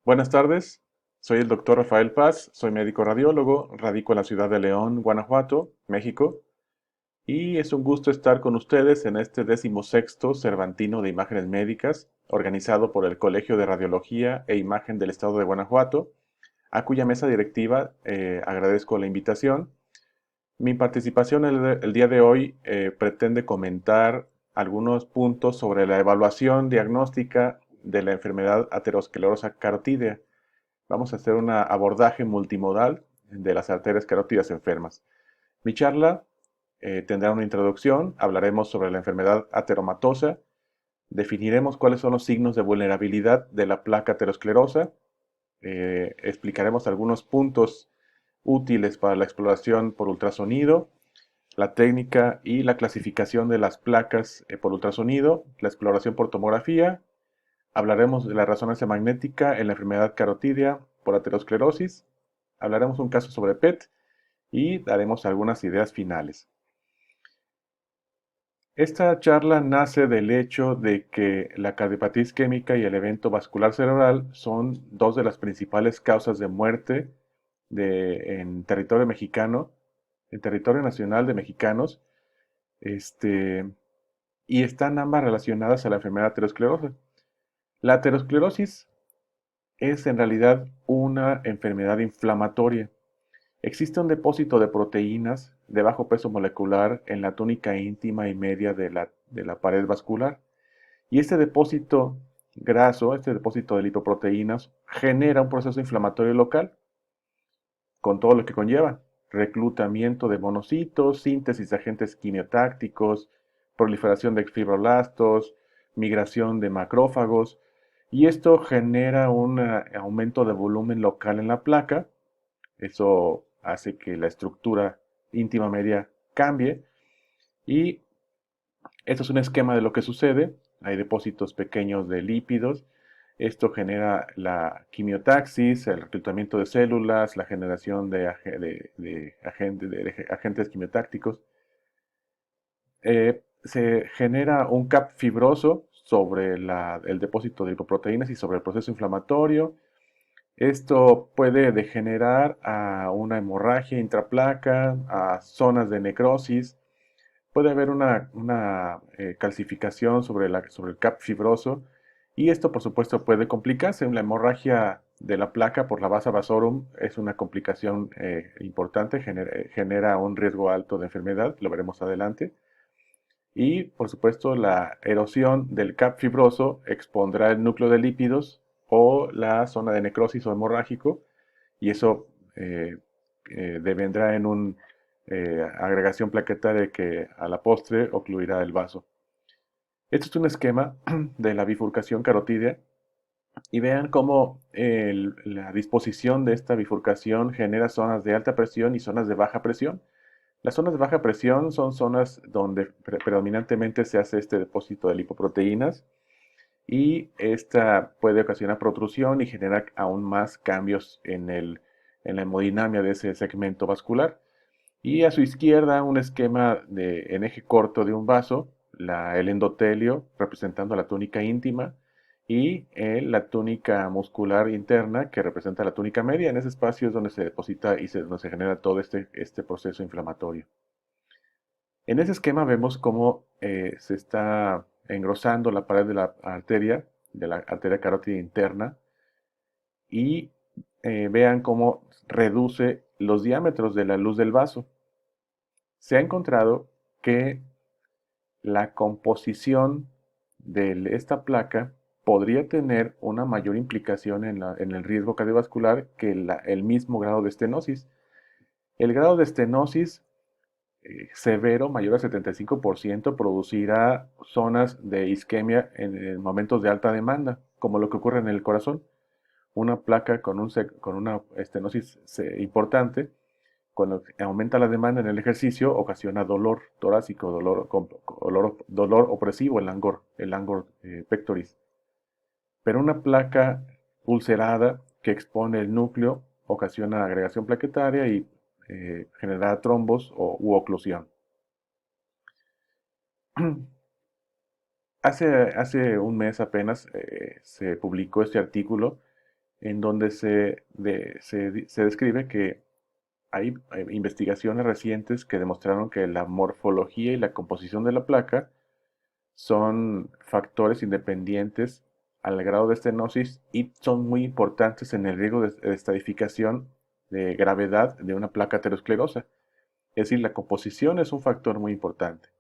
Buenas tardes, soy el doctor Rafael Paz, soy médico radiólogo, radico en la ciudad de León, Guanajuato, México, y es un gusto estar con ustedes en este 16º Cervantino de Imágenes Médicas, organizado por el Colegio de Radiología e Imagen del Estado de Guanajuato, a cuya mesa directiva agradezco la invitación. Mi participación el día de hoy pretende comentar algunos puntos sobre la evaluación diagnóstica de la enfermedad aterosclerosa carotídea. Vamos a hacer un abordaje multimodal de las arterias carótidas enfermas. Mi charla tendrá una introducción, hablaremos sobre la enfermedad ateromatosa, definiremos cuáles son los signos de vulnerabilidad de la placa aterosclerosa, explicaremos algunos puntos útiles para la exploración por ultrasonido, la técnica y la clasificación de las placas por ultrasonido, la exploración por tomografía. Hablaremos de la resonancia magnética en la enfermedad carotídea por aterosclerosis. Hablaremos un caso sobre PET y daremos algunas ideas finales. Esta charla nace del hecho de que la cardiopatía isquémica y el evento vascular cerebral son dos de las principales causas de muerte en territorio mexicano, en territorio nacional de mexicanos, este, y están ambas relacionadas a la enfermedad aterosclerosa. La aterosclerosis es en realidad una enfermedad inflamatoria. Existe un depósito de proteínas de bajo peso molecular en la túnica íntima y media de la pared vascular. Y este depósito graso, este depósito de lipoproteínas, genera un proceso inflamatorio local, con todo lo que conlleva. Reclutamiento de monocitos, síntesis de agentes quimiotácticos, proliferación de fibroblastos, migración de macrófagos, y esto genera un aumento de volumen local en la placa. Eso hace que la estructura íntima media cambie, y esto es un esquema de lo que sucede. Hay depósitos pequeños de lípidos. Esto genera la quimiotaxis, el reclutamiento de células, la generación de agentes quimiotácticos. Se genera un cap fibroso sobre el depósito de lipoproteínas y sobre el proceso inflamatorio. Esto puede degenerar a una hemorragia intraplaca, a zonas de necrosis. Puede haber una calcificación sobre el cap fibroso, y esto por supuesto puede complicarse. La hemorragia de la placa por la vasa vasorum es una complicación importante, genera un riesgo alto de enfermedad, lo veremos adelante. Y por supuesto la erosión del cap fibroso expondrá el núcleo de lípidos o la zona de necrosis o hemorrágico, y eso eh, devendrá en una agregación plaquetaria que a la postre ocluirá el vaso. Esto es un esquema de la bifurcación carotídea, y vean cómo la disposición de esta bifurcación genera zonas de alta presión y zonas de baja presión. Las zonas de baja presión son zonas donde predominantemente se hace este depósito de lipoproteínas, y esta puede ocasionar protrusión y generar aún más cambios en la hemodinamia de ese segmento vascular. Y a su izquierda un esquema en eje corto de un vaso, el endotelio representando la túnica íntima, y la túnica muscular interna que representa la túnica media. En ese espacio es donde se deposita y donde se genera todo este proceso inflamatorio. En ese esquema vemos cómo se está engrosando la pared de la arteria carótida interna, y vean cómo reduce los diámetros de la luz del vaso. Se ha encontrado que la composición de esta placa podría tener una mayor implicación en el riesgo cardiovascular que el mismo grado de estenosis. El grado de estenosis severo, mayor al 75%, producirá zonas de isquemia en momentos de alta demanda, como lo que ocurre en el corazón. Una placa con una estenosis importante, cuando aumenta la demanda en el ejercicio, ocasiona dolor torácico, dolor opresivo, el langor pectoris. Pero una placa ulcerada que expone el núcleo ocasiona agregación plaquetaria y genera trombos u oclusión. Hace un mes apenas se publicó este artículo en donde se describe que hay investigaciones recientes que demostraron que la morfología y la composición de la placa son factores independientes al grado de estenosis y son muy importantes en el riesgo de estadificación de gravedad de una placa aterosclerosa. Es decir, la composición es un factor muy importante.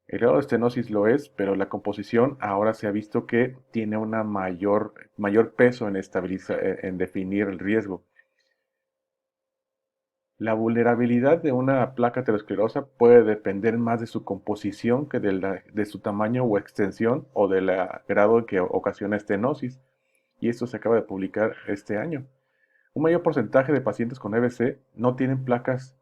El grado de estenosis lo es, pero la composición ahora se ha visto que tiene una mayor peso en definir el riesgo. La vulnerabilidad de una placa aterosclerosa puede depender más de su composición que de su tamaño o extensión o del grado que ocasiona estenosis. Y esto se acaba de publicar este año. Un mayor porcentaje de pacientes con EBC no tienen placas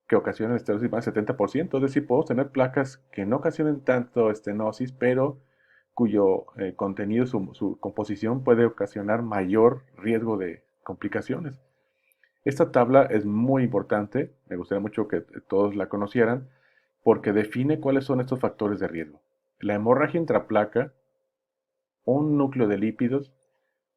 que ocasionan estenosis más del 70%. Es decir, podemos tener placas que no ocasionen tanto estenosis, pero cuyo contenido, su composición puede ocasionar mayor riesgo de complicaciones. Esta tabla es muy importante, me gustaría mucho que todos la conocieran, porque define cuáles son estos factores de riesgo. La hemorragia intraplaca, un núcleo de lípidos,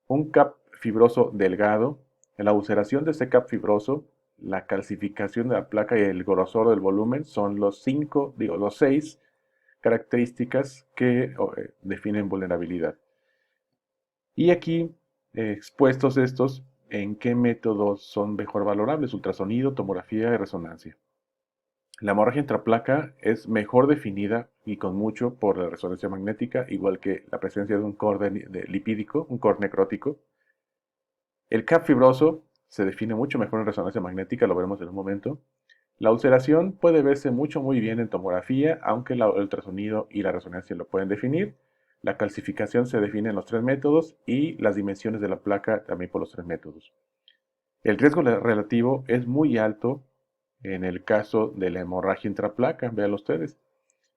un CAP fibroso delgado, la ulceración de este CAP fibroso, la calcificación de la placa y el grosor del volumen son los seis características que definen vulnerabilidad. Y aquí, expuestos estos, ¿en qué métodos son mejor valorables? Ultrasonido, tomografía y resonancia. La hemorragia intraplaca es mejor definida y con mucho por la resonancia magnética, igual que la presencia de un core lipídico, un core necrótico. El CAP fibroso se define mucho mejor en resonancia magnética, lo veremos en un momento. La ulceración puede verse muy bien en tomografía, aunque el ultrasonido y la resonancia lo pueden definir. La calcificación se define en los tres métodos y las dimensiones de la placa también por los tres métodos. El riesgo relativo es muy alto en el caso de la hemorragia intraplaca, vean ustedes.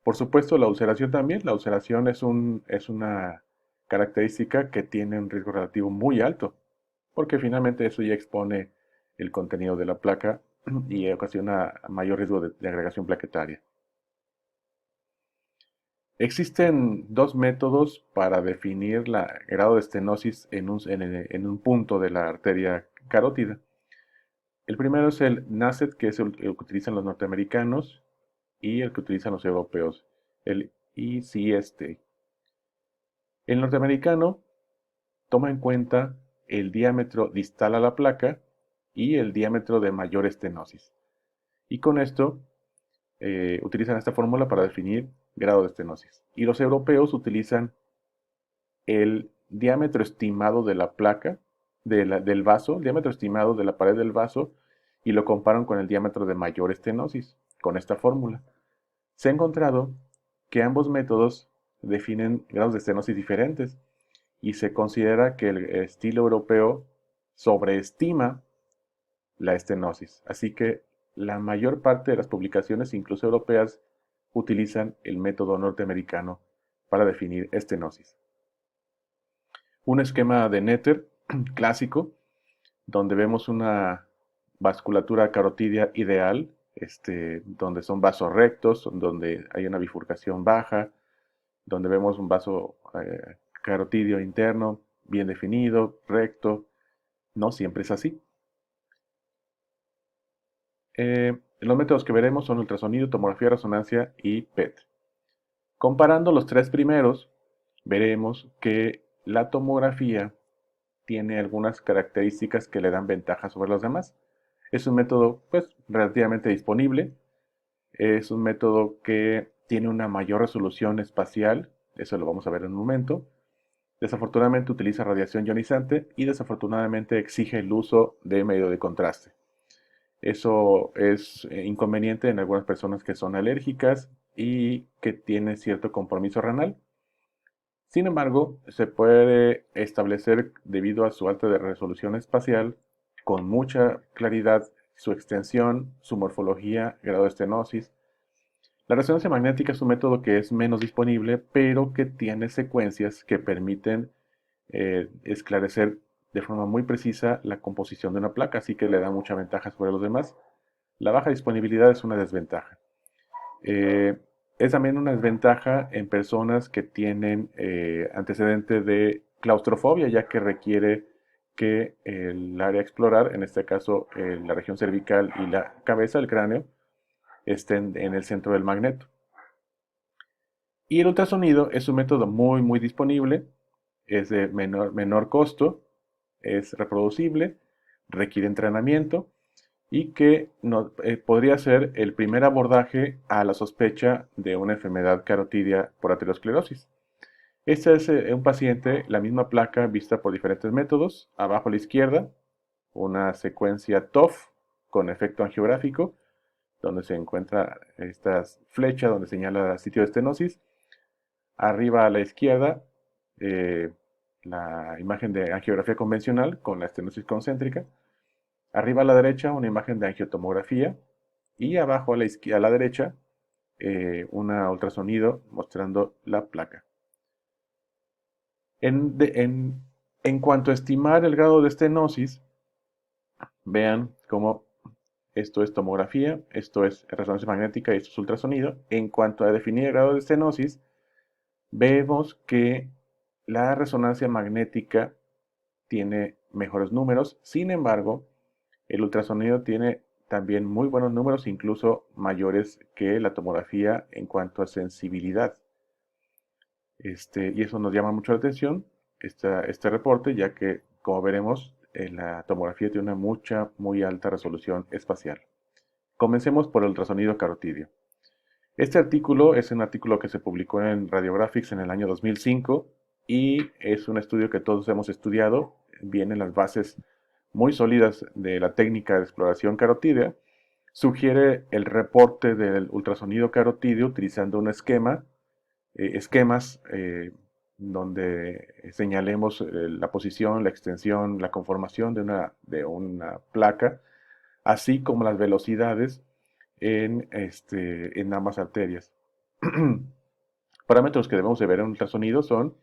Por supuesto, la ulceración también. La ulceración es una característica que tiene un riesgo relativo muy alto, porque finalmente eso ya expone el contenido de la placa y ocasiona mayor riesgo de agregación plaquetaria. Existen dos métodos para definir el grado de estenosis en un punto de la arteria carótida. El primero es el NACET, que es el que utilizan los norteamericanos, y el que utilizan los europeos, el ECST. El norteamericano toma en cuenta el diámetro distal a la placa y el diámetro de mayor estenosis. Y con esto utilizan esta fórmula para definir grado de estenosis. Y los europeos utilizan el diámetro estimado de la placa, del vaso, el diámetro estimado de la pared del vaso, y lo comparan con el diámetro de mayor estenosis, con esta fórmula. Se ha encontrado que ambos métodos definen grados de estenosis diferentes y se considera que el estilo europeo sobreestima la estenosis. Así que la mayor parte de las publicaciones, incluso europeas, utilizan el método norteamericano para definir estenosis. Un esquema de Netter clásico, donde vemos una vasculatura carotidia ideal, donde son vasos rectos, donde hay una bifurcación baja, donde vemos un vaso carotidio interno bien definido, recto. No siempre es así. Los métodos que veremos son ultrasonido, tomografía, resonancia y PET. Comparando los tres primeros, veremos que la tomografía tiene algunas características que le dan ventaja sobre los demás. Es un método pues relativamente disponible, es un método que tiene una mayor resolución espacial, eso lo vamos a ver en un momento. Desafortunadamente utiliza radiación ionizante y desafortunadamente exige el uso de medio de contraste. Eso es inconveniente en algunas personas que son alérgicas y que tienen cierto compromiso renal. Sin embargo, se puede establecer, debido a su alta de resolución espacial, con mucha claridad su extensión, su morfología, grado de estenosis. La resonancia magnética es un método que es menos disponible, pero que tiene secuencias que permiten esclarecer de forma muy precisa la composición de una placa, así que le da mucha ventaja sobre los demás. La baja disponibilidad es una desventaja. Eh, es también una desventaja en personas que tienen antecedente de claustrofobia, ya que requiere que el área a explorar, en este caso la región cervical y la cabeza, el cráneo, estén en el centro del magneto. Y el ultrasonido es un método muy disponible, es de menor costo, es reproducible, requiere entrenamiento y que podría ser el primer abordaje a la sospecha de una enfermedad carotidia por aterosclerosis. Este es un paciente, la misma placa vista por diferentes métodos. Abajo a la izquierda, una secuencia TOF con efecto angiográfico, donde se encuentra esta flecha donde señala el sitio de estenosis. Arriba a la izquierda, eh, la imagen de angiografía convencional con la estenosis concéntrica. Arriba a la derecha, una imagen de angiotomografía. Y abajo a la derecha, un ultrasonido mostrando la placa. En cuanto a estimar el grado de estenosis, vean cómo esto es tomografía, esto es resonancia magnética y esto es ultrasonido. En cuanto a definir el grado de estenosis, vemos que la resonancia magnética tiene mejores números, sin embargo, el ultrasonido tiene también muy buenos números, incluso mayores que la tomografía en cuanto a sensibilidad. Y eso nos llama mucho la atención, este reporte, ya que, como veremos, la tomografía tiene una muy alta resolución espacial. Comencemos por el ultrasonido carotidio. Este artículo es un artículo que se publicó en Radiographics en el año 2005 y es un estudio que todos hemos estudiado. Vienen las bases muy sólidas de la técnica de exploración carotídea. Sugiere el reporte del ultrasonido carotídeo utilizando un esquemas donde señalemos la posición, la extensión, la conformación de una placa, así como las velocidades en ambas arterias. Parámetros que debemos de ver en un ultrasonido son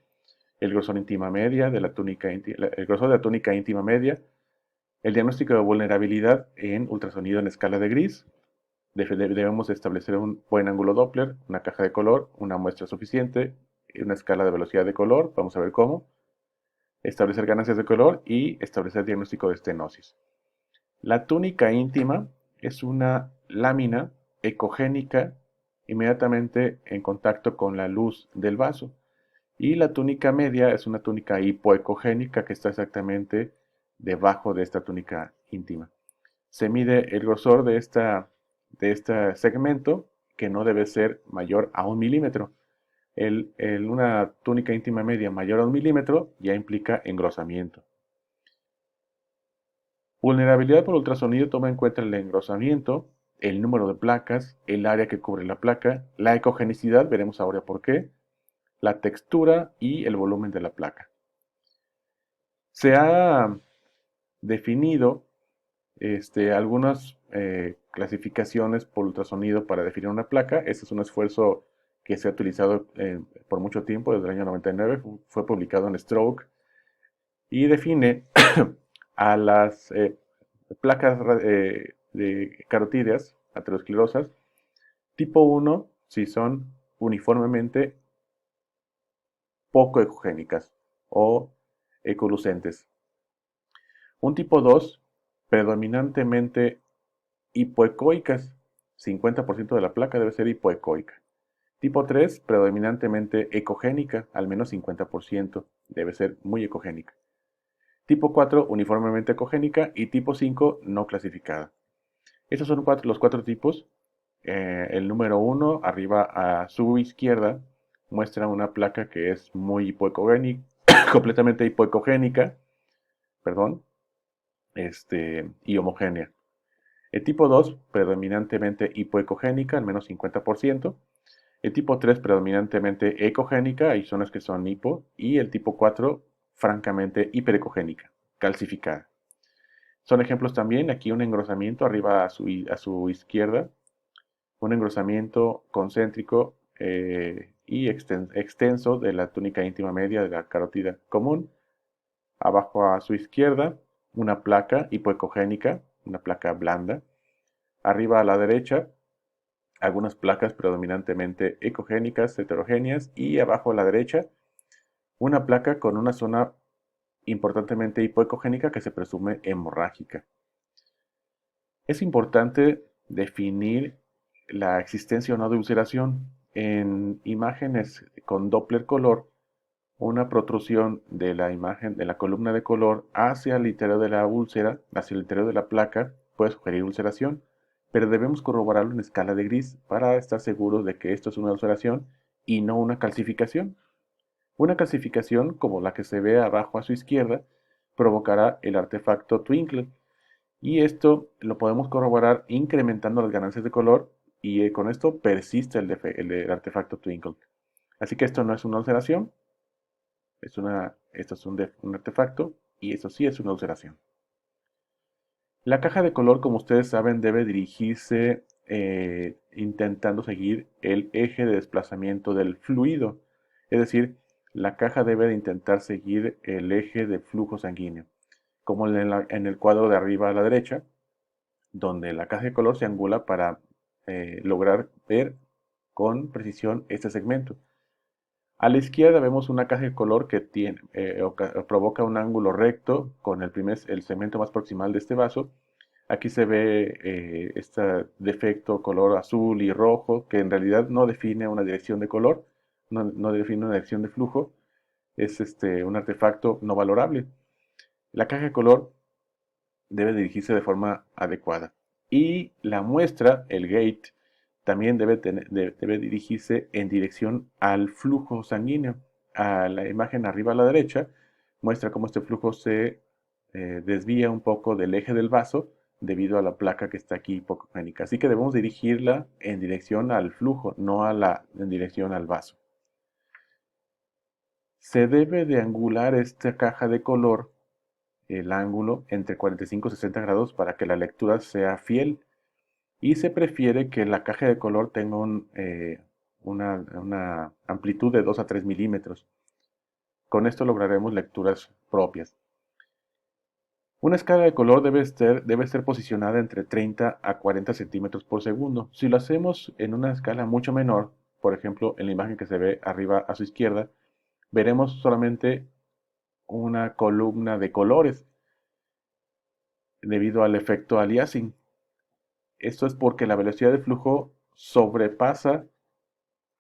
el grosor íntima media de la túnica, el grosor de la túnica íntima media, el diagnóstico de vulnerabilidad en ultrasonido en escala de gris. Debemos establecer un buen ángulo Doppler, una caja de color, una muestra suficiente, una escala de velocidad de color, vamos a ver cómo, establecer ganancias de color y establecer diagnóstico de estenosis. La túnica íntima es una lámina ecogénica inmediatamente en contacto con la luz del vaso. Y la túnica media es una túnica hipoecogénica que está exactamente debajo de esta túnica íntima. Se mide el grosor de este segmento, que no debe ser mayor a 1 milímetro. Una túnica íntima media mayor a 1 milímetro ya implica engrosamiento. Vulnerabilidad por ultrasonido toma en cuenta el engrosamiento, el número de placas, el área que cubre la placa, la ecogenicidad, veremos ahora por qué, la textura y el volumen de la placa. Se ha definido algunas clasificaciones por ultrasonido para definir una placa. Este es un esfuerzo que se ha utilizado por mucho tiempo, desde el año 99, fue publicado en Stroke y define a las placas carotídeas aterosclerosas tipo 1 si son uniformemente poco ecogénicas o ecolucentes. Un tipo 2 predominantemente hipoecoicas, 50% de la placa debe ser hipoecoica. Tipo 3 predominantemente ecogénica, al menos 50%, debe ser muy ecogénica. Tipo 4 uniformemente ecogénica y tipo 5 no clasificada. Estos son los cuatro tipos. El número 1, arriba a su izquierda, muestra una placa que es muy hipoecogénica, completamente hipoecogénica, perdón, y homogénea. El tipo 2, predominantemente hipoecogénica, al menos 50%. El tipo 3, predominantemente ecogénica, hay zonas que son hipo. Y el tipo 4, francamente hiperecogénica, calcificada. Son ejemplos también, aquí un engrosamiento arriba a su izquierda, un engrosamiento concéntrico y extenso de la túnica íntima media de la carótida común. Abajo a su izquierda, una placa hipoecogénica, una placa blanda. Arriba a la derecha, algunas placas predominantemente ecogénicas, heterogéneas. Y abajo a la derecha, una placa con una zona importantemente hipoecogénica que se presume hemorrágica. Es importante definir la existencia o no de ulceración. En imágenes con Doppler color, una protrusión de la imagen de la columna de color hacia el interior de la úlcera, hacia el interior de la placa, puede sugerir ulceración, pero debemos corroborarlo en escala de gris para estar seguros de que esto es una ulceración y no una calcificación. Una calcificación, como la que se ve abajo a su izquierda, provocará el artefacto Twinkle, y esto lo podemos corroborar incrementando las ganancias de color y con esto persiste el artefacto Twinkle. Así que esto no es una ulceración, esto es un artefacto y esto sí es una ulceración. La caja de color, como ustedes saben, debe dirigirse intentando seguir el eje de desplazamiento del fluido. Es decir, la caja debe de intentar seguir el eje de flujo sanguíneo, como en el cuadro de arriba a la derecha, donde la caja de color se angula para lograr ver con precisión este segmento. A la izquierda vemos una caja de color que provoca un ángulo recto con el segmento más proximal de este vaso. Aquí se ve este defecto color azul y rojo que en realidad no define una dirección de color, no define una dirección de flujo, es un artefacto no valorable. La caja de color debe dirigirse de forma adecuada. Y la muestra, el gate, también debe dirigirse en dirección al flujo sanguíneo. A la imagen arriba a la derecha muestra cómo este flujo se desvía un poco del eje del vaso debido a la placa que está aquí hipocogénica. Así que debemos dirigirla en dirección al flujo, no en dirección al vaso. Se debe de angular esta caja de color, el ángulo, entre 45 y 60 grados para que la lectura sea fiel, y se prefiere que la caja de color tenga una amplitud de 2 a 3 milímetros. Con esto lograremos lecturas propias. Una escala de color debe ser posicionada entre 30 a 40 centímetros por segundo. Si lo hacemos en una escala mucho menor, por ejemplo en la imagen que se ve arriba a su izquierda, veremos solamente una columna de colores debido al efecto aliasing. Esto es porque la velocidad de flujo sobrepasa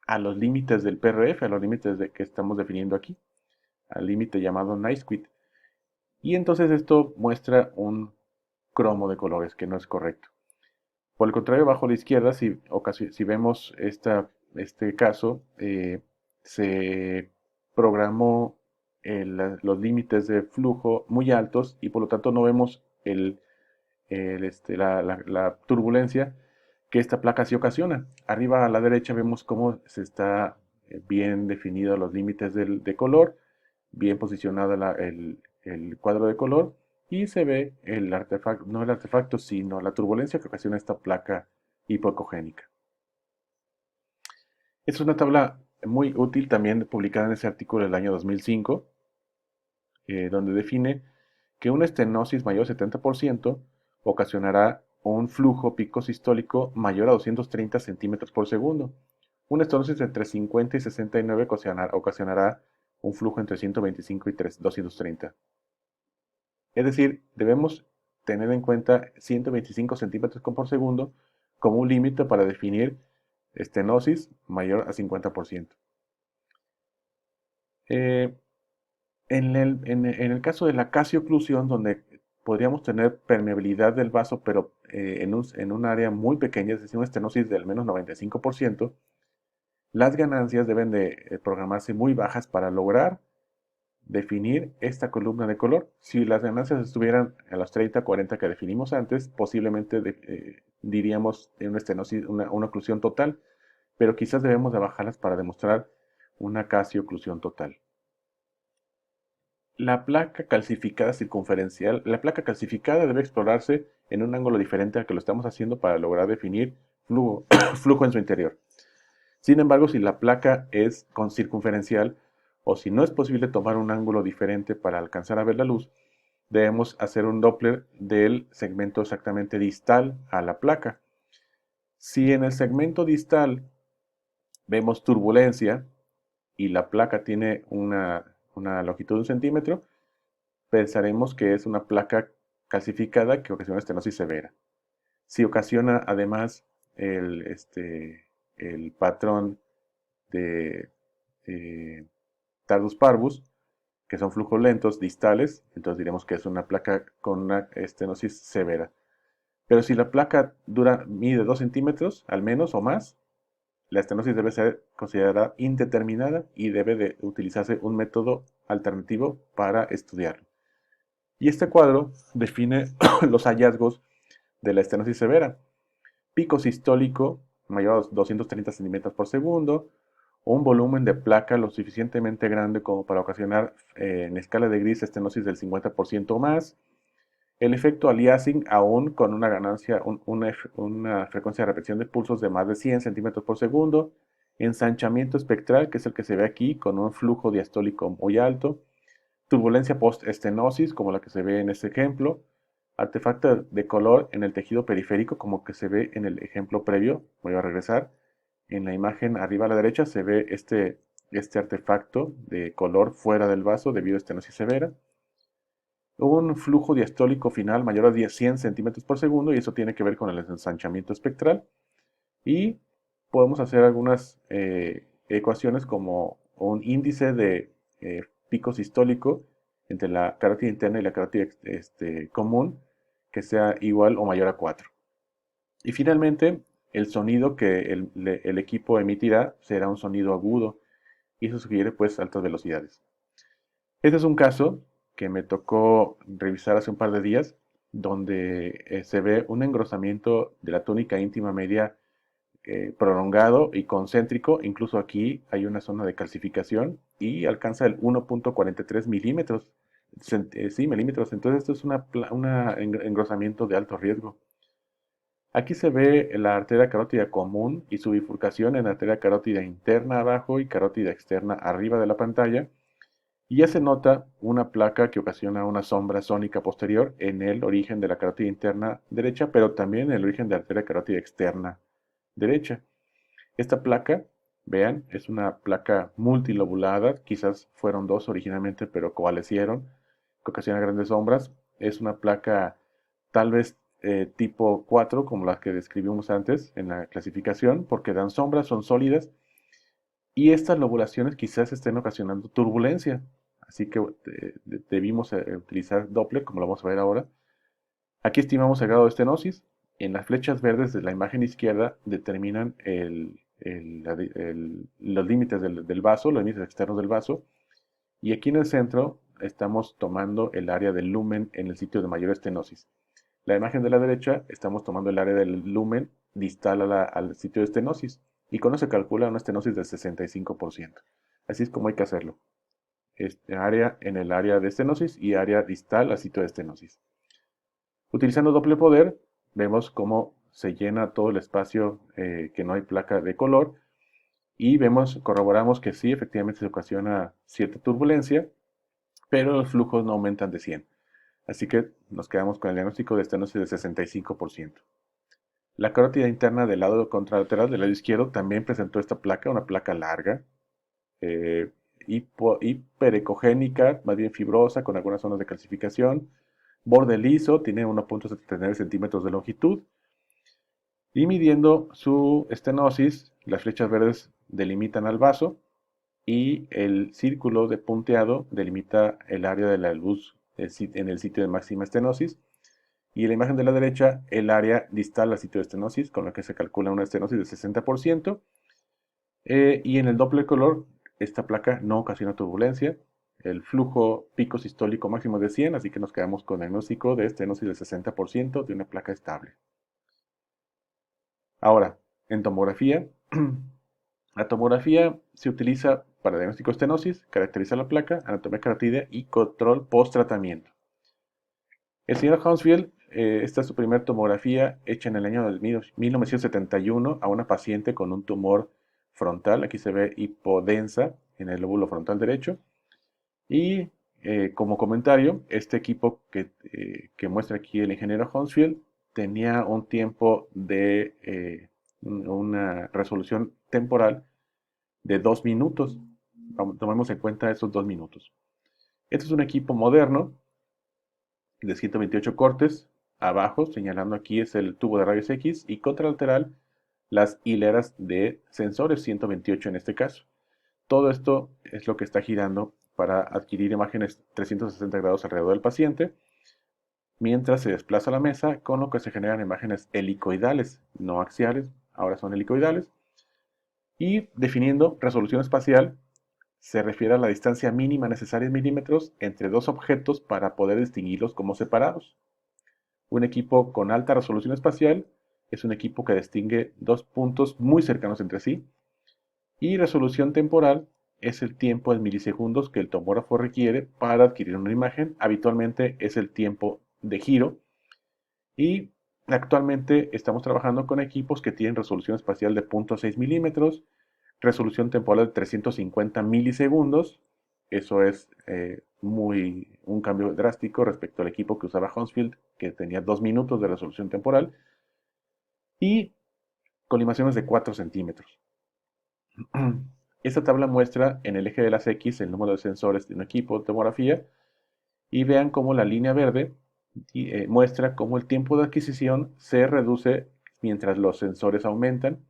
a los límites del PRF, a los límites que estamos definiendo aquí, al límite llamado Naisquick. Y entonces esto muestra un cromo de colores que no es correcto. Por el contrario, abajo a la izquierda, si vemos este caso, se programó los límites de flujo muy altos y por lo tanto no vemos la turbulencia que esta placa sí ocasiona. Arriba a la derecha vemos cómo se está bien definidos los límites de color, bien posicionado el cuadro de color y se ve el artefacto, no el artefacto, sino la turbulencia que ocasiona esta placa hipocogénica. Es una tabla muy útil también publicada en ese artículo del año 2005, donde define que una estenosis mayor al 70% ocasionará un flujo pico sistólico mayor a 230 centímetros por segundo. Una estenosis entre 50 y 69 ocasionará un flujo entre 125 y 230. Es decir, debemos tener en cuenta 125 centímetros por segundo como un límite para definir estenosis mayor a 50%. Eh, en el caso de la casioclusión, donde podríamos tener permeabilidad del vaso, pero en un área muy pequeña, es decir, una estenosis del menos 95%, las ganancias deben de programarse muy bajas para lograr definir esta columna de color. Si las ganancias estuvieran a los 30, 40 que definimos antes, posiblemente diríamos en una estenosis, una oclusión total, pero quizás debemos de bajarlas para demostrar una casi oclusión total. La placa calcificada circunferencial. La placa calcificada debe explorarse en un ángulo diferente al que lo estamos haciendo para lograr definir flujo, flujo en su interior. Sin embargo, si la placa es con circunferencial o si no es posible tomar un ángulo diferente para alcanzar a ver la luz, debemos hacer un Doppler del segmento exactamente distal a la placa. Si en el segmento distal vemos turbulencia y la placa tiene una longitud de 1 centímetro, pensaremos que es una placa calcificada que ocasiona estenosis severa. Si ocasiona además el patrón de tardus parvus, que son flujos lentos distales, entonces diremos que es una placa con una estenosis severa. Pero si la placa mide 2 centímetros al menos o más, la estenosis debe ser considerada indeterminada y debe de utilizarse un método alternativo para estudiarlo. Y este cuadro define los hallazgos de la estenosis severa. Pico sistólico mayor a 230 centímetros por segundo, o un volumen de placa lo suficientemente grande como para ocasionar en escala de Gris estenosis del 50% o más. El efecto aliasing aún con una ganancia, una frecuencia de repetición de pulsos de más de 100 centímetros por segundo. Ensanchamiento espectral, que es el que se ve aquí, con un flujo diastólico muy alto. Turbulencia post-estenosis, como la que se ve en este ejemplo. Artefacto de color en el tejido periférico, como que se ve en el ejemplo previo. Voy a regresar. En la imagen arriba a la derecha se ve este artefacto de color fuera del vaso debido a estenosis severa. Un flujo diastólico final mayor a 100 centímetros por segundo, y eso tiene que ver con el ensanchamiento espectral. Y podemos hacer algunas ecuaciones como un índice de pico sistólico entre la carótida interna y la carótida común que sea igual o mayor a 4. Y finalmente, el sonido que el equipo emitirá será un sonido agudo, y eso sugiere pues altas velocidades. Este es un caso que me tocó revisar hace un par de días, donde se ve un engrosamiento de la túnica íntima media prolongado y concéntrico. Incluso aquí hay una zona de calcificación y alcanza el 1.43 milímetros. Sí, milímetros. Entonces esto es un engrosamiento de alto riesgo. Aquí se ve la arteria carótida común y su bifurcación en arteria carótida interna abajo y carótida externa arriba de la pantalla. Y ya se nota una placa que ocasiona una sombra sónica posterior en el origen de la carótida interna derecha, pero también en el origen de la arteria carótida externa derecha. Esta placa, vean, es una placa multilobulada, quizás fueron dos originalmente, pero coalescieron, que ocasiona grandes sombras. Es una placa tal vez tipo 4, como las que describimos antes en la clasificación, porque dan sombras, son sólidas, y estas lobulaciones quizás estén ocasionando turbulencia. Así que debimos utilizar Doppler, como lo vamos a ver ahora. Aquí estimamos el grado de estenosis. En las flechas verdes de la imagen izquierda determinan los límites del vaso, los límites externos del vaso. Y aquí en el centro estamos tomando el área del lumen en el sitio de mayor estenosis. La imagen de la derecha estamos tomando el área del lumen distal al sitio de estenosis. Y con eso se calcula una estenosis del 65%. Así es como hay que hacerlo. Área en el área de estenosis y área distal al sitio de estenosis. Utilizando doble poder, vemos cómo se llena todo el espacio que no hay placa de color, y corroboramos que sí, efectivamente se ocasiona cierta turbulencia, pero los flujos no aumentan de 100. Así que nos quedamos con el diagnóstico de estenosis de 65%. La carótida interna del lado contralateral, del lado izquierdo, también presentó esta placa, una placa larga, eh, hiperecogénica, más bien fibrosa, con algunas zonas de calcificación, borde liso, tiene 1.79 centímetros de longitud, y midiendo su estenosis, las flechas verdes delimitan al vaso y el círculo de punteado delimita el área de la luz en el sitio de máxima estenosis. Y en la imagen de la derecha, el área distal al sitio de estenosis, con la que se calcula una estenosis del 60%. Y en el Doppler color, esta placa no ocasiona turbulencia. El flujo pico sistólico máximo es de 100, así que nos quedamos con el diagnóstico de estenosis del 60% de una placa estable. Ahora, en tomografía, la tomografía se utiliza para diagnóstico de estenosis, caracteriza la placa, anatomía carotídea y control post-tratamiento. El señor Hounsfield, esta es su primera tomografía hecha en el año de 1971 a una paciente con un tumor frontal. Aquí se ve hipodensa en el lóbulo frontal derecho. Y como comentario, este equipo que muestra aquí el ingeniero Hounsfield tenía un tiempo de una resolución temporal de 2 minutos. Tomemos en cuenta esos 2 minutos. Este es un equipo moderno de 128 cortes. Abajo, señalando aquí, es el tubo de rayos X y contralateral las hileras de sensores, 128 en este caso. Todo esto es lo que está girando para adquirir imágenes 360 grados alrededor del paciente, mientras se desplaza la mesa, con lo que se generan imágenes helicoidales, no axiales, ahora son helicoidales. Y definiendo resolución espacial, se refiere a la distancia mínima necesaria en milímetros entre dos objetos para poder distinguirlos como separados. Un equipo con alta resolución espacial es un equipo que distingue dos puntos muy cercanos entre sí. Y resolución temporal es el tiempo en milisegundos que el tomógrafo requiere para adquirir una imagen. Habitualmente es el tiempo de giro. Y actualmente estamos trabajando con equipos que tienen resolución espacial de 0.6 milímetros, resolución temporal de 350 milisegundos. Eso es un cambio drástico respecto al equipo que usaba Hounsfield, que tenía 2 minutos de resolución temporal, y colimaciones de 4 centímetros. Esta tabla muestra en el eje de las X el número de sensores de un equipo de tomografía y vean cómo la línea verde muestra cómo el tiempo de adquisición se reduce mientras los sensores aumentan.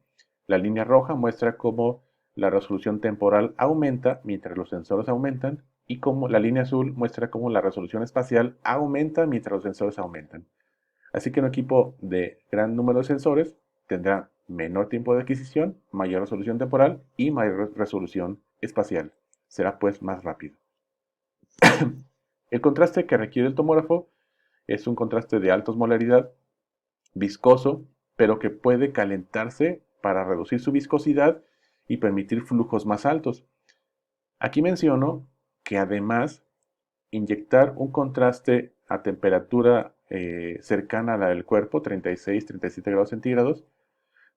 La línea roja muestra cómo la resolución temporal aumenta mientras los sensores aumentan y cómo la línea azul muestra cómo la resolución espacial aumenta mientras los sensores aumentan. Así que un equipo de gran número de sensores tendrá menor tiempo de adquisición, mayor resolución temporal y mayor resolución espacial. Será pues más rápido. El contraste que requiere el tomógrafo es un contraste de alta osmolaridad, viscoso, pero que puede calentarse para reducir su viscosidad y permitir flujos más altos. Aquí menciono que además inyectar un contraste a temperatura cercana a la del cuerpo, 36-37 grados centígrados,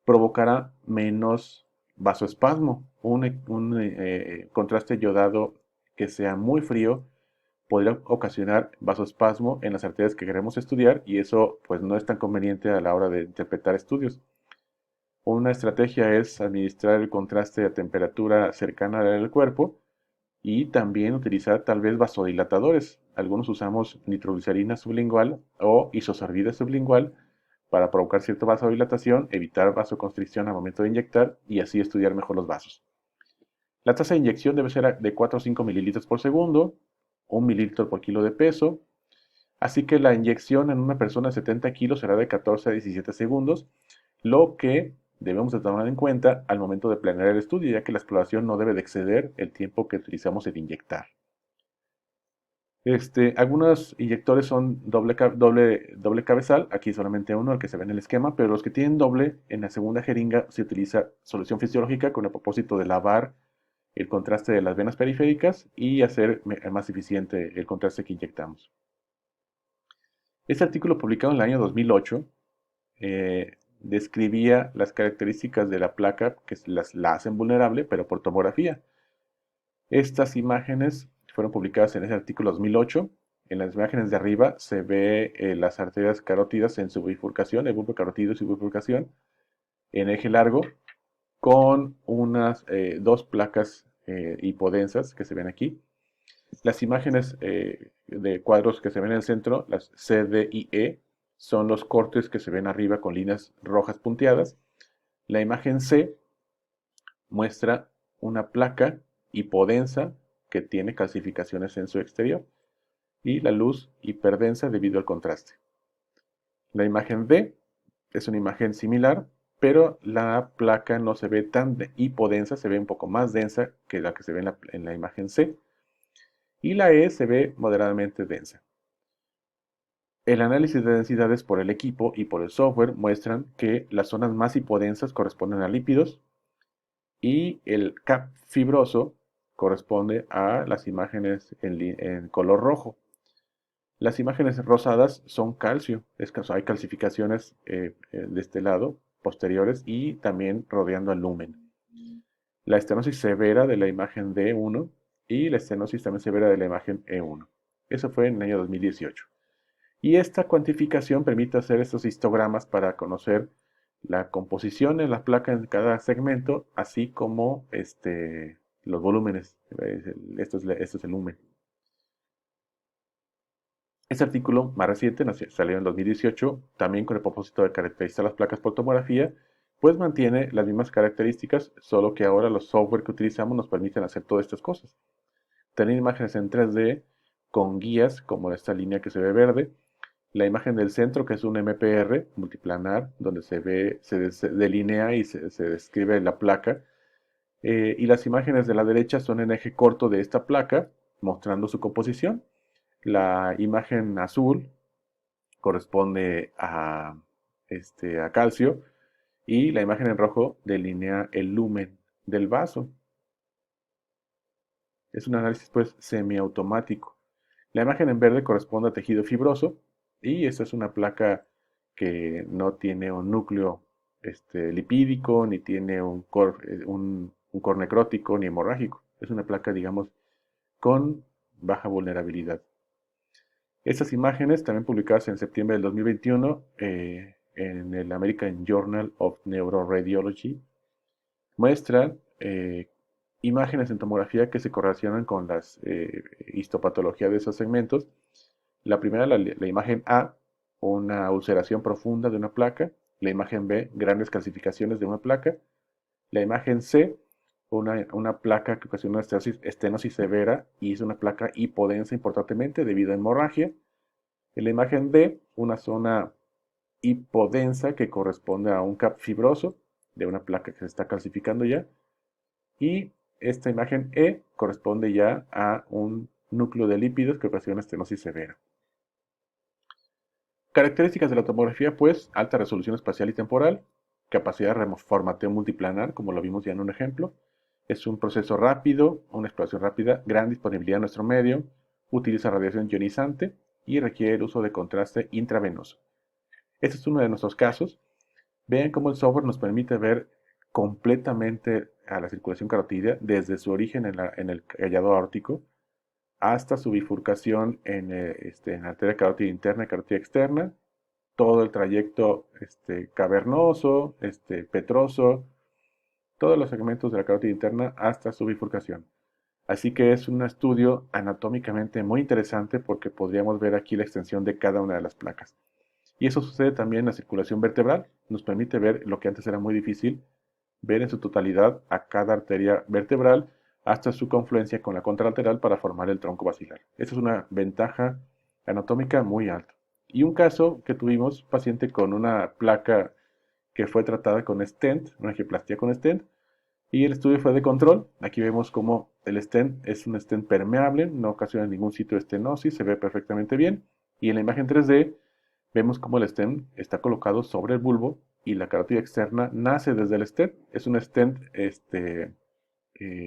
provocará menos vasoespasmo. Un contraste yodado que sea muy frío podría ocasionar vasoespasmo en las arterias que queremos estudiar y eso pues no es tan conveniente a la hora de interpretar estudios. Una estrategia es administrar el contraste a temperatura cercana a la del cuerpo y también utilizar tal vez vasodilatadores. Algunos usamos nitroglicerina sublingual o isosorbida sublingual para provocar cierta vasodilatación, evitar vasoconstricción al momento de inyectar y así estudiar mejor los vasos. La tasa de inyección debe ser de 4 a 5 mililitros por segundo, 1 mililitro por kilo de peso, así que la inyección en una persona de 70 kilos será de 14 a 17 segundos, lo que debemos de tomar en cuenta al momento de planear el estudio, ya que la exploración no debe de exceder el tiempo que utilizamos en inyectar. Algunos inyectores son doble cabezal, aquí solamente uno, el que se ve en el esquema, pero los que tienen doble, en la segunda jeringa se utiliza solución fisiológica con el propósito de lavar el contraste de las venas periféricas y hacer más eficiente el contraste que inyectamos. Este artículo publicado en el año 2008 describía las características de la placa que la hacen vulnerable, pero por tomografía. Estas imágenes fueron publicadas en ese artículo 2008. En las imágenes de arriba se ve las arterias carótidas en su bifurcación, el bulbo carotido y su bifurcación, en eje largo, con unas dos placas hipodensas que se ven aquí. Las imágenes de cuadros que se ven en el centro, las C, D y E, son los cortes que se ven arriba con líneas rojas punteadas. La imagen C muestra una placa hipodensa que tiene calcificaciones en su exterior y la luz hiperdensa debido al contraste. La imagen D es una imagen similar, pero la placa no se ve tan hipodensa, se ve un poco más densa que la que se ve en la imagen C. Y la E se ve moderadamente densa. El análisis de densidades por el equipo y por el software muestran que las zonas más hipodensas corresponden a lípidos y el cap fibroso corresponde a las imágenes en color rojo. Las imágenes rosadas son calcio, hay calcificaciones de este lado, posteriores y también rodeando al lumen. La estenosis severa de la imagen D1 y la estenosis también severa de la imagen E1. Eso fue en el año 2018. Y esta cuantificación permite hacer estos histogramas para conocer la composición en la placa en cada segmento, así como los volúmenes. Esto es el lumen. Este artículo más reciente salió en 2018, también con el propósito de caracterizar las placas por tomografía, pues mantiene las mismas características, solo que ahora los software que utilizamos nos permiten hacer todas estas cosas. Tener imágenes en 3D con guías, como esta línea que se ve verde, la imagen del centro, que es un MPR multiplanar, donde se ve, se delinea y se describe la placa, y las imágenes de la derecha son en eje corto de esta placa, mostrando su composición. La imagen azul corresponde a calcio y la imagen en rojo delinea el lumen del vaso. Es un análisis pues semiautomático. La imagen en verde corresponde a tejido fibroso y esta es una placa que no tiene un núcleo lipídico, ni tiene un core necrótico, ni hemorrágico. Es una placa, digamos, con baja vulnerabilidad. Estas imágenes, también publicadas en septiembre del 2021 en el American Journal of Neuroradiology, muestran imágenes en tomografía que se correlacionan con las histopatologías de esos segmentos. La primera, la imagen A, una ulceración profunda de una placa. La imagen B, grandes calcificaciones de una placa. La imagen C, una placa que ocasiona una estenosis severa y es una placa hipodensa importantemente debido a hemorragia. En la imagen D, una zona hipodensa que corresponde a un cap fibroso de una placa que se está calcificando ya. Y esta imagen E corresponde ya a un núcleo de lípidos que ocasiona estenosis severa. Características de la tomografía, pues, alta resolución espacial y temporal, capacidad de formateo multiplanar, como lo vimos ya en un ejemplo. Es un proceso rápido, una exploración rápida, gran disponibilidad en nuestro medio, utiliza radiación ionizante y requiere el uso de contraste intravenoso. Este es uno de nuestros casos. Vean cómo el software nos permite ver completamente a la circulación carotídea desde su origen en el callado aórtico hasta su bifurcación en la arteria carótida interna y carótida externa, todo el trayecto cavernoso, petroso, todos los segmentos de la carótida interna hasta su bifurcación. Así que es un estudio anatómicamente muy interesante porque podríamos ver aquí la extensión de cada una de las placas. Y eso sucede también en la circulación vertebral. Nos permite ver lo que antes era muy difícil, ver en su totalidad a cada arteria vertebral hasta su confluencia con la contralateral para formar el tronco basilar. Esa es una ventaja anatómica muy alta. Y un caso que tuvimos, paciente con una placa que fue tratada con stent, una angioplastia con stent, y el estudio fue de control. Aquí vemos cómo el stent es un stent permeable, no ocasiona ningún sitio de estenosis, se ve perfectamente bien. Y en la imagen 3D vemos cómo el stent está colocado sobre el bulbo y la carótida externa nace desde el stent. Es un stent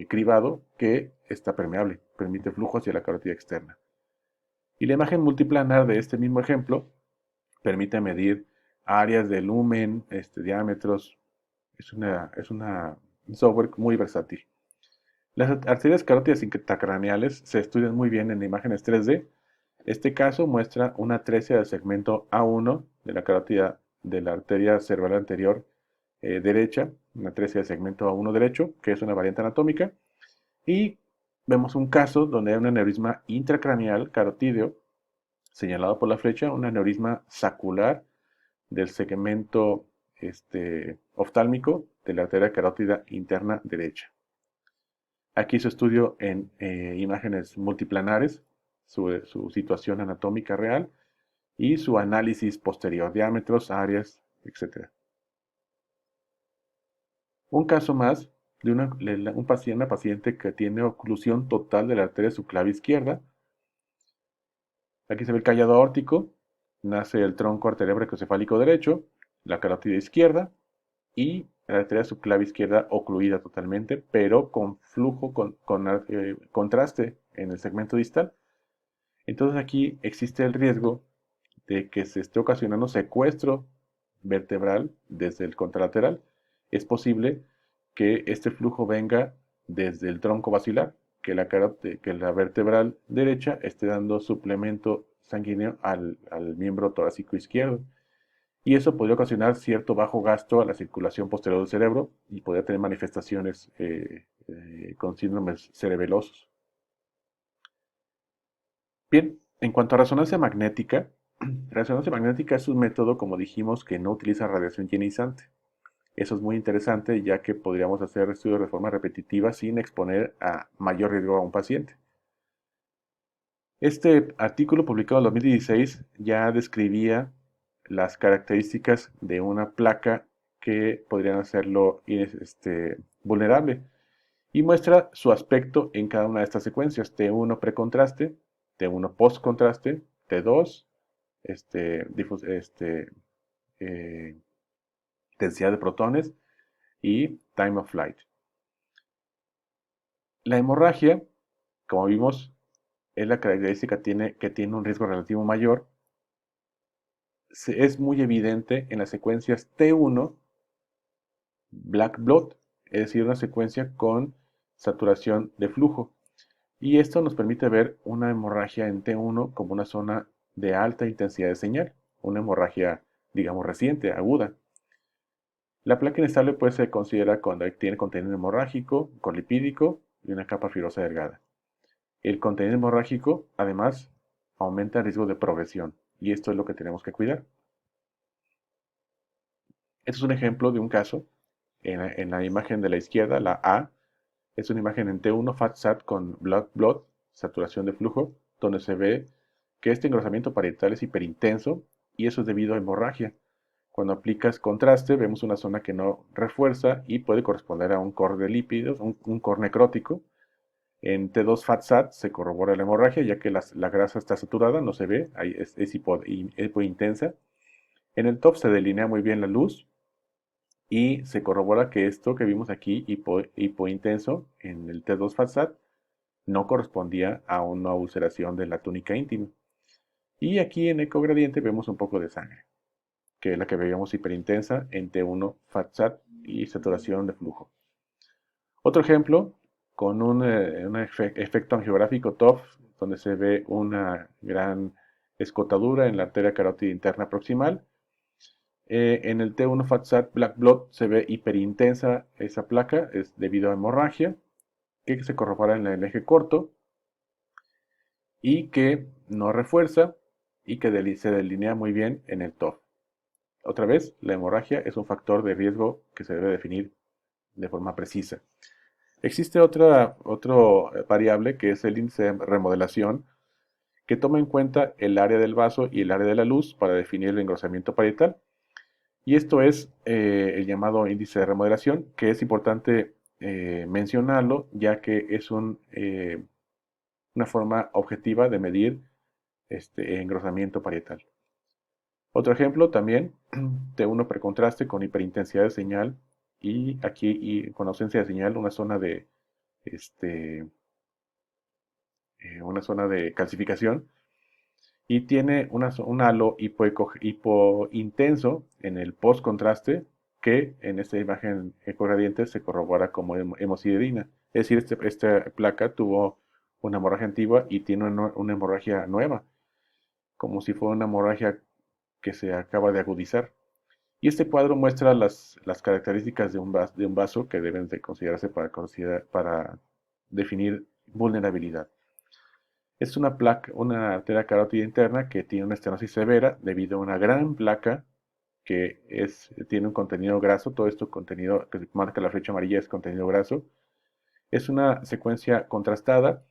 cribado que está permeable, permite flujo hacia la carótida externa. Y la imagen multiplanar de este mismo ejemplo permite medir áreas de lumen, diámetros. Un software muy versátil. Las arterias carótidas intracraneales se estudian muy bien en imágenes 3D. Este caso muestra una atresia del segmento A1 de la carótida de la arteria cerebral anterior derecha, una atresia del segmento A1 derecho, que es una variante anatómica. Y vemos un caso donde hay un aneurisma intracraneal carotídeo señalado por la flecha, un aneurisma sacular del segmento oftálmico de la arteria carótida interna derecha. Aquí su estudio en imágenes multiplanares, su situación anatómica real y su análisis posterior, diámetros, áreas, etc. Un caso más de una paciente que tiene oclusión total de la arteria subclavia izquierda. Aquí se ve el callado aórtico, nace el tronco arterial brachiocefálico derecho, la carótida izquierda y la arteria subclavia izquierda ocluida totalmente, pero con flujo, con contraste en el segmento distal. Entonces aquí existe el riesgo de que se esté ocasionando secuestro vertebral desde el contralateral. Es posible que este flujo venga desde el tronco basilar, que la vertebral derecha esté dando suplemento sanguíneo al miembro torácico izquierdo. Y eso podría ocasionar cierto bajo gasto a la circulación posterior del cerebro y podría tener manifestaciones con síndromes cerebelosos. Bien, En cuanto a resonancia magnética es un método, como dijimos, que no utiliza radiación ionizante. Eso es muy interesante, ya que podríamos hacer estudios de forma repetitiva sin exponer a mayor riesgo a un paciente. Este artículo publicado en 2016 ya describía las características de una placa que podrían hacerlo vulnerable y muestra su aspecto en cada una de estas secuencias: T1 precontraste, T1 postcontraste, T2 este, difus- este, eh, densidad de protones y time of flight. La hemorragia, como vimos, es la característica que tiene un riesgo relativo mayor. Es muy evidente en las secuencias T1 black blood, es decir, una secuencia con saturación de flujo. Y esto nos permite ver una hemorragia en T1 como una zona de alta intensidad de señal, una hemorragia, digamos, reciente, aguda. La placa inestable pues se considera cuando tiene contenido hemorrágico, colipídico y una capa fibrosa delgada. El contenido hemorrágico, además, aumenta el riesgo de progresión, y esto es lo que tenemos que cuidar. Este es un ejemplo de un caso. En la imagen de la izquierda, la A, es una imagen en T1 FATSAT con blood, saturación de flujo, donde se ve que este engrosamiento parietal es hiperintenso y eso es debido a hemorragia. Cuando aplicas contraste, vemos una zona que no refuerza y puede corresponder a un core de lípidos, un core necrótico. En T2 FATSAT se corrobora la hemorragia, ya que la grasa está saturada, no se ve, es hipointensa. En el top se delinea muy bien la luz y se corrobora que esto que vimos aquí, hipointenso, en el T2 FATSAT, no correspondía a una ulceración de la túnica íntima. Y aquí en ecogradiente vemos un poco de sangre, que es la que veíamos hiperintensa en T1 FATSAT y saturación de flujo. Otro ejemplo, con un efecto angiográfico TOF, donde se ve una gran escotadura en la arteria carótida interna proximal. En el T1 FATSAT Black Blood se ve hiperintensa esa placa, es debido a hemorragia, que se corrobora en el eje corto y que no refuerza y que se delinea muy bien en el TOF. Otra vez, la hemorragia es un factor de riesgo que se debe definir de forma precisa. Existe otra variable que es el índice de remodelación, que toma en cuenta el área del vaso y el área de la luz para definir el engrosamiento parietal. Y esto es el llamado índice de remodelación, que es importante mencionarlo, ya que es una forma objetiva de medir este engrosamiento parietal. Otro ejemplo también, T1 precontraste con hiperintensidad de señal y aquí con ausencia de señal este, una zona de calcificación, y tiene un halo hipointenso en el post-contraste que en esta imagen ecogradiente se corrobora como hemosiderina. Es decir, esta placa tuvo una hemorragia antigua y tiene una hemorragia nueva, como si fuera una hemorragia que se acaba de agudizar. Y este cuadro muestra las características de un vaso que deben de considerarse para definir vulnerabilidad. Es una arteria carótida interna que tiene una estenosis severa debido a una gran placa tiene un contenido graso. Todo esto contenido que marca la flecha amarilla es contenido graso. Es una secuencia contrastada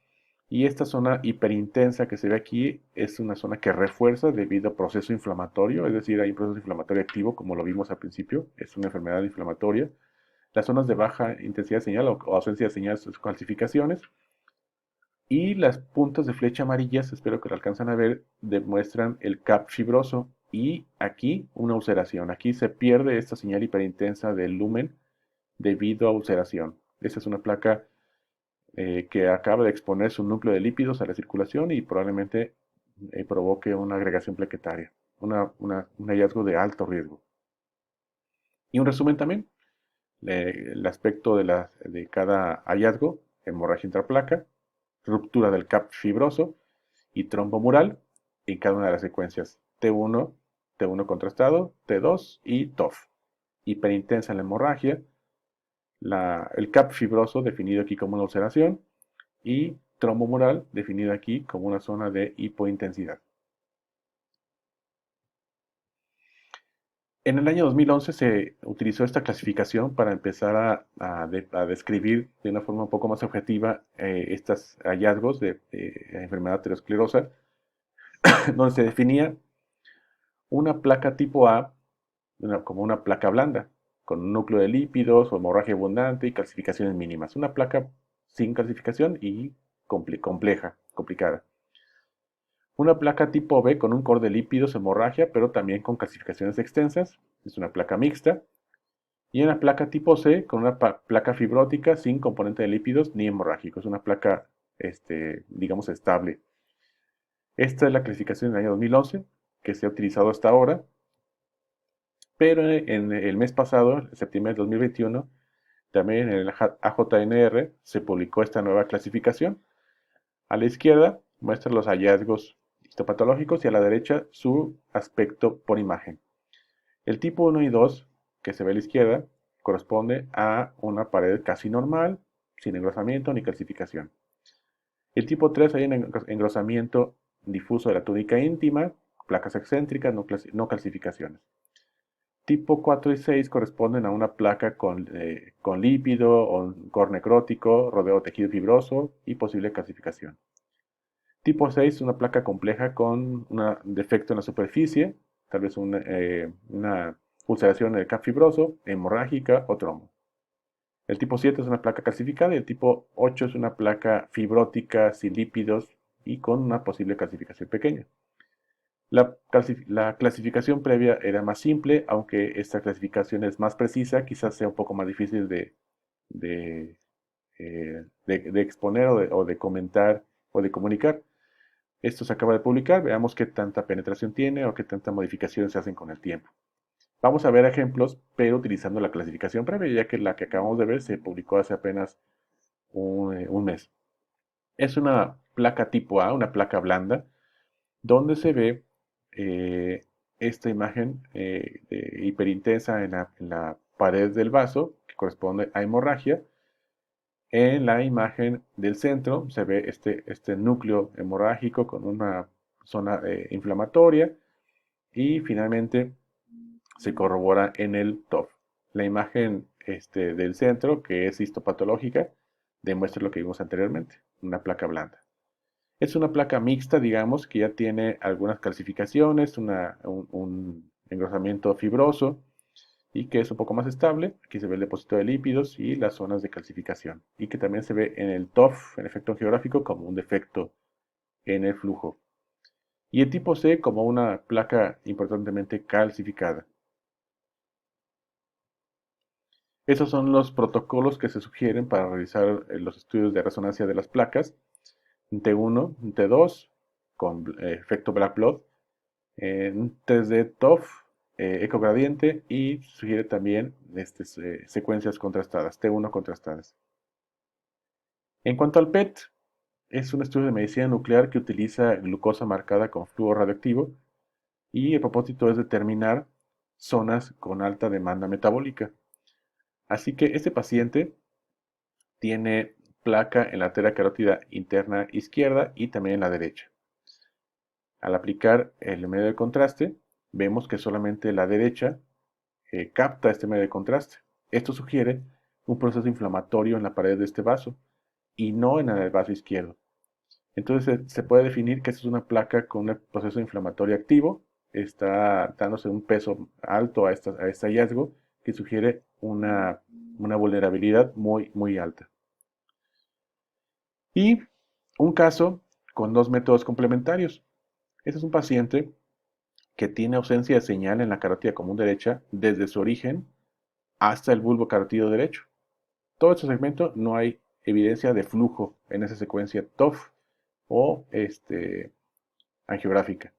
y esta zona hiperintensa que se ve aquí es una zona que refuerza debido a proceso inflamatorio, es decir, hay un proceso inflamatorio activo, como lo vimos al principio, es una enfermedad inflamatoria. Las zonas de baja intensidad de señal o ausencia de señal, sus calcificaciones. Y las puntas de flecha amarillas, espero que lo alcanzan a ver, demuestran el CAP fibroso y aquí una ulceración. Aquí se pierde esta señal hiperintensa del lumen debido a ulceración. Esta es una placa que acaba de exponer su núcleo de lípidos a la circulación y probablemente provoque una agregación plaquetaria, un hallazgo de alto riesgo. Y un resumen también, el aspecto de cada hallazgo: hemorragia intraplaca, ruptura del CAP fibroso y trombo mural en cada una de las secuencias T1, T1 contrastado, T2 y TOF. Hiperintensa en la hemorragia, el CAP fibroso definido aquí como una ulceración y trombo mural, definido aquí como una zona de hipointensidad. En el año 2011 se utilizó esta clasificación para empezar a describir de una forma un poco más objetiva estos hallazgos de enfermedad aterosclerosa, donde se definía una placa tipo A como una placa blanda, con un núcleo de lípidos o hemorragia abundante y calcificaciones mínimas. Una placa sin calcificación y complicada. Una placa tipo B con un core de lípidos, hemorragia, pero también con calcificaciones extensas. Es una placa mixta. Y una placa tipo C con una placa fibrótica sin componente de lípidos ni hemorrágico. Es una placa, digamos, estable. Esta es la clasificación del año 2011 que se ha utilizado hasta ahora. Pero en el mes pasado, en septiembre de 2021, también en el AJNR se publicó esta nueva clasificación. A la izquierda muestra los hallazgos histopatológicos y a la derecha su aspecto por imagen. El tipo 1 y 2, que se ve a la izquierda, corresponde a una pared casi normal, sin engrosamiento ni calcificación. El tipo 3 hay un engrosamiento difuso de la túnica íntima, placas excéntricas, no calcificaciones. Tipo 4 y 6 corresponden a una placa con lípido o un core necrótico, rodeo de tejido fibroso y posible calcificación. Tipo 6 una placa compleja con un defecto en la superficie, tal vez una ulceración en el cap fibroso, hemorrágica o trombo. El tipo 7 es una placa calcificada y el tipo 8 es una placa fibrótica sin lípidos y con una posible calcificación pequeña. La clasificación previa era más simple, aunque esta clasificación es más precisa, quizás sea un poco más difícil de, de exponer o de comentar o de comunicar. Esto se acaba de publicar, veamos qué tanta penetración tiene o qué tanta modificación se hacen con el tiempo. Vamos a ver ejemplos, pero utilizando la clasificación previa, ya que la que acabamos de ver se publicó hace apenas un mes. Es una placa tipo A, una placa blanda, donde se ve esta imagen hiperintensa en la pared del vaso, que corresponde a hemorragia. En la imagen del centro se ve este núcleo hemorrágico con una zona inflamatoria y finalmente se corrobora en el TOF. La imagen del centro, que es histopatológica, demuestra lo que vimos anteriormente, una placa blanda. Es una placa mixta, digamos, que ya tiene algunas calcificaciones, un engrosamiento fibroso y que es un poco más estable. Aquí se ve el depósito de lípidos y las zonas de calcificación. Y que también se ve en el TOF, en efecto geográfico, como un defecto en el flujo. Y el tipo C como una placa importantemente calcificada. Esos son los protocolos que se sugieren para realizar los estudios de resonancia de las placas. T1, T2, con efecto Black Blood, en 3D TOF, ecogradiente y sugiere también secuencias contrastadas, T1 contrastadas. En cuanto al PET, es un estudio de medicina nuclear que utiliza glucosa marcada con flúor radioactivo y el propósito es determinar zonas con alta demanda metabólica. Así que este paciente tiene placa en la arteria carótida interna izquierda y también en la derecha. Al aplicar el medio de contraste, vemos que solamente la derecha capta este medio de contraste. Esto sugiere un proceso inflamatorio en la pared de este vaso y no en el vaso izquierdo. Entonces se puede definir que esta es una placa con un proceso inflamatorio activo, está dándose un peso alto a este hallazgo que sugiere una vulnerabilidad muy alta. Y un caso con dos métodos complementarios. Este es un paciente que tiene ausencia de señal en la carótida común derecha desde su origen hasta el bulbo carotido derecho. Todo este segmento no hay evidencia de flujo en esa secuencia TOF o angiográfica.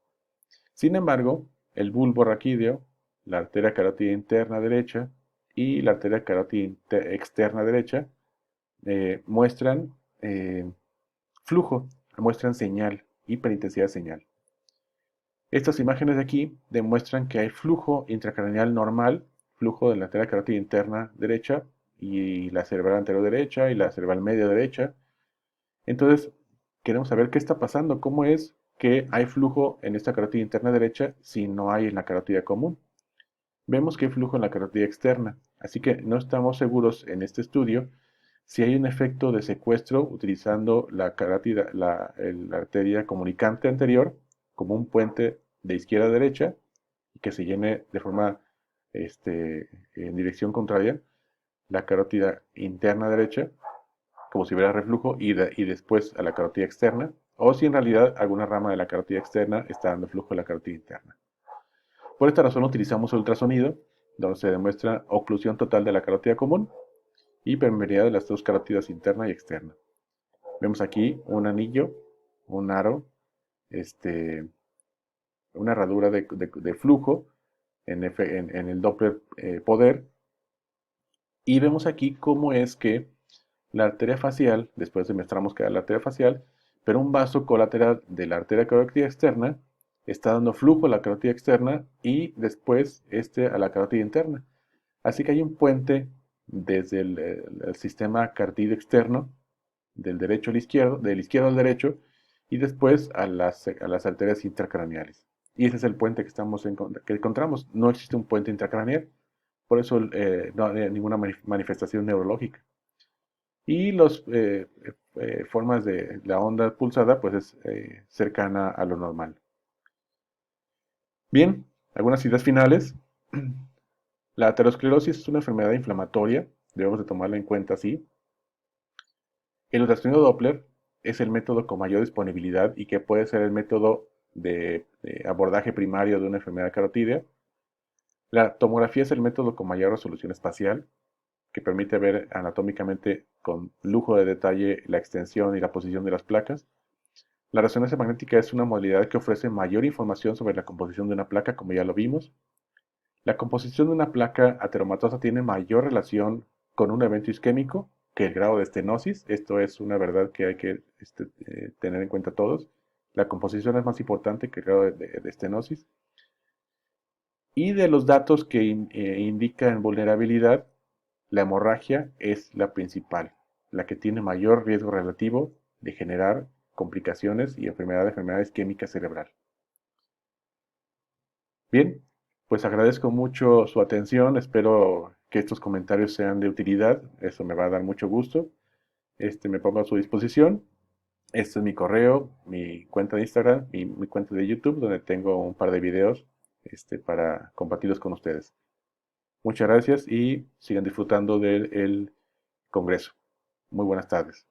Sin embargo, el bulbo raquídeo, la arteria carótida interna derecha y la arteria carótida externa derecha muestran flujo, muestran señal, hiperintensidad señal. Estas imágenes de aquí demuestran que hay flujo intracraneal normal, flujo de la arteria carótida interna derecha y la cerebral anterior derecha y la cerebral media derecha. Entonces, queremos saber qué está pasando, cómo es que hay flujo en esta carótida interna derecha si no hay en la carótida común. Vemos que hay flujo en la carótida externa, así que no estamos seguros en este estudio si hay un efecto de secuestro utilizando la carótida, la arteria comunicante anterior como un puente de izquierda a derecha y que se llene de forma en dirección contraria la carótida interna derecha, como si hubiera reflujo, y después a la carótida externa, o si en realidad alguna rama de la carótida externa está dando flujo a la carótida interna. Por esta razón utilizamos ultrasonido, donde se demuestra oclusión total de la carótida común y permeabilidad de las dos carótidas interna y externa. Vemos aquí un anillo, un aro, este, una herradura de flujo en el Doppler poder, y vemos aquí cómo es que la arteria facial, después demostramos que era la arteria facial, pero un vaso colateral de la arteria carótida externa está dando flujo a la carótida externa y después a la carótida interna. Así que hay un puente desde el sistema cartílago externo, del derecho al izquierdo, del izquierdo al derecho, y después a las arterias intracraneales. Y ese es el puente que encontramos. No existe un puente intracraneal, por eso no hay ninguna manifestación neurológica. Y las formas de la onda pulsada, pues es cercana a lo normal. Bien, algunas ideas finales. La aterosclerosis es una enfermedad inflamatoria, debemos de tomarla en cuenta así. El ultrasonido Doppler es el método con mayor disponibilidad y que puede ser el método de abordaje primario de una enfermedad carotídea. La tomografía es el método con mayor resolución espacial, que permite ver anatómicamente con lujo de detalle la extensión y la posición de las placas. La resonancia magnética es una modalidad que ofrece mayor información sobre la composición de una placa, como ya lo vimos. La composición de una placa ateromatosa tiene mayor relación con un evento isquémico que el grado de estenosis. Esto es una verdad que hay que tener en cuenta todos. La composición es más importante que el grado de estenosis. Y de los datos que indican vulnerabilidad, la hemorragia es la principal, la que tiene mayor riesgo relativo de generar complicaciones y enfermedad isquémica cerebral. Bien, pues agradezco mucho su atención, espero que estos comentarios sean de utilidad, eso me va a dar mucho gusto. Me pongo a su disposición. Este es mi correo, mi cuenta de Instagram y mi cuenta de YouTube, donde tengo un par de videos para compartirlos con ustedes. Muchas gracias y sigan disfrutando del congreso. Muy buenas tardes.